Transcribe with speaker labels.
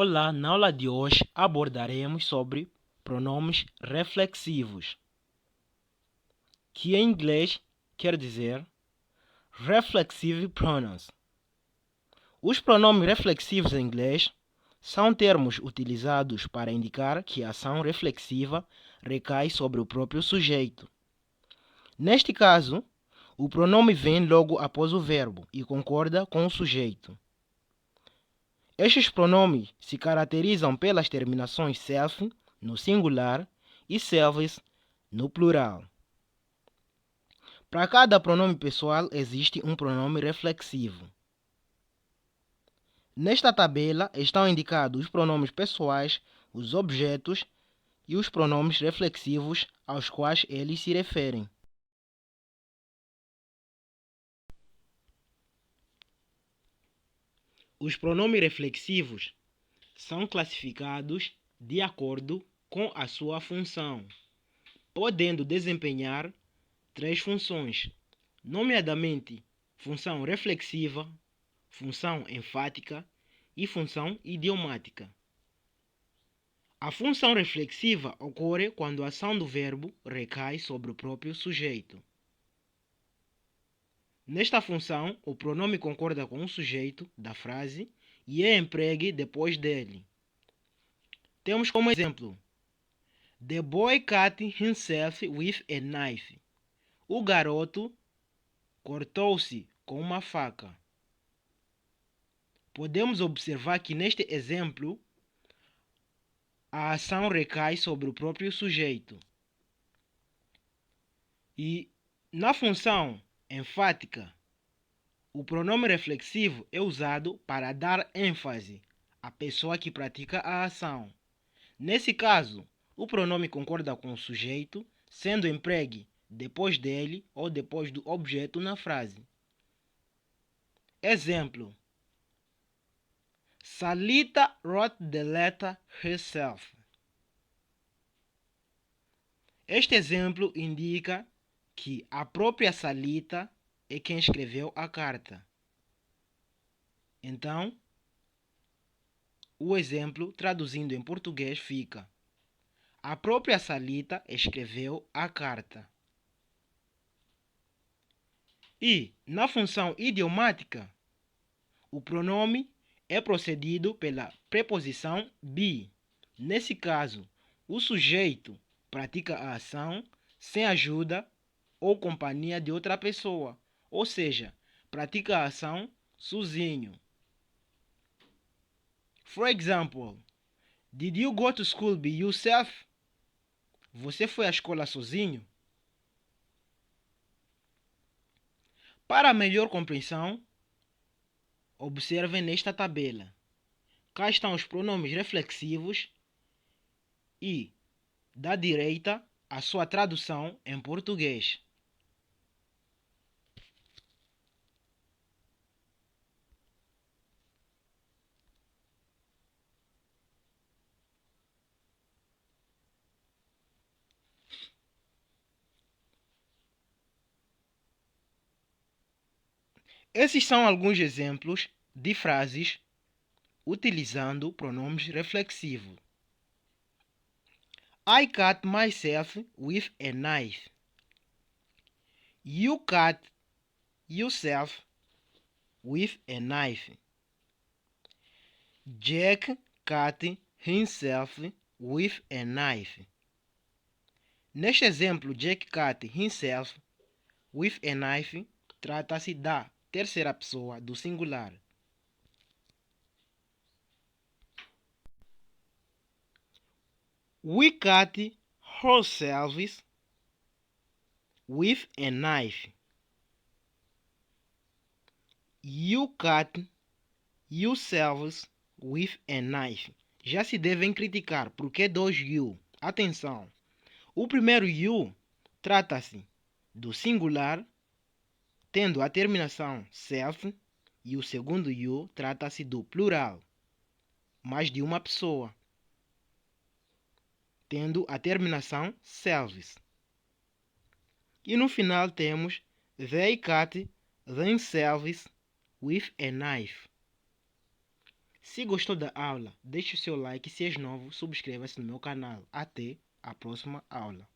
Speaker 1: Olá, na aula de hoje abordaremos sobre pronomes reflexivos, que em inglês quer dizer reflexive pronouns. Os pronomes reflexivos em inglês são termos utilizados para indicar que a ação reflexiva recai sobre o próprio sujeito. Neste caso, o pronome vem logo após o verbo e concorda com o sujeito. Estes pronomes se caracterizam pelas terminações self no singular e selves no plural. Para cada pronome pessoal existe um pronome reflexivo. Nesta tabela estão indicados os pronomes pessoais, os objetos e os pronomes reflexivos aos quais eles se referem. Os pronomes reflexivos são classificados de acordo com a sua função, podendo desempenhar três funções, nomeadamente função reflexiva, função enfática e função idiomática. A função reflexiva ocorre quando a ação do verbo recai sobre o próprio sujeito. Nesta função, o pronome concorda com o sujeito da frase e é empregue depois dele. Temos como exemplo: The boy cut himself with a knife. O garoto cortou-se com uma faca. Podemos observar que neste exemplo a ação recai sobre o próprio sujeito. E na função enfática, o pronome reflexivo é usado para dar ênfase à pessoa que pratica a ação. Nesse caso, o pronome concorda com o sujeito, sendo empregue depois dele ou depois do objeto na frase. Exemplo: Salita wrote the letter herself. Este exemplo indica que a própria Salita é quem escreveu a carta. Então, o exemplo, traduzindo em português, fica: a própria Salita escreveu a carta. E, na função idiomática, o pronome é precedido pela preposição be. Nesse caso, o sujeito pratica a ação sem ajuda ou companhia de outra pessoa, ou seja, pratica a ação sozinho. For example, did you go to school by yourself? Você foi à escola sozinho? Para melhor compreensão, observem nesta tabela. Cá estão os pronomes reflexivos e, da direita, a sua tradução em português. Esses são alguns exemplos de frases utilizando pronomes reflexivos. I cut myself with a knife. You cut yourself with a knife. Jack cut himself with a knife. Neste exemplo, Jack cut himself with a knife trata-se da terceira pessoa do singular. We cut ourselves with a knife. You cut yourselves with a knife. Já se devem criticar porque dois you. Atenção! O primeiro you trata-se do singular, tendo a terminação self, e o segundo you trata-se do plural, mais de uma pessoa, tendo a terminação selves. E no final temos they cut themselves with a knife. Se gostou da aula, deixe o seu like e se és novo, subscreva-se no meu canal. Até a próxima aula.